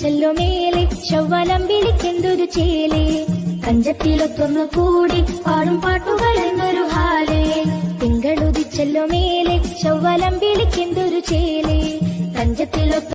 തിങ്കളുദിച്ചല്ലോ മേലെ ചൊവ്വലം വിളിക്കെന്തൊരു ചേലേ കഞ്ചത്തിലൊത്തൊന്നു കൂടി പാടും പാട്ടുകൾ എന്നൊരു ഹാലേ തിങ്കളുദിച്ചല്ലോ മേലെ ചൊവ്വലം വിളിക്കെന്തൊരു ചേലേ കഞ്ചത്തിലൊത്തു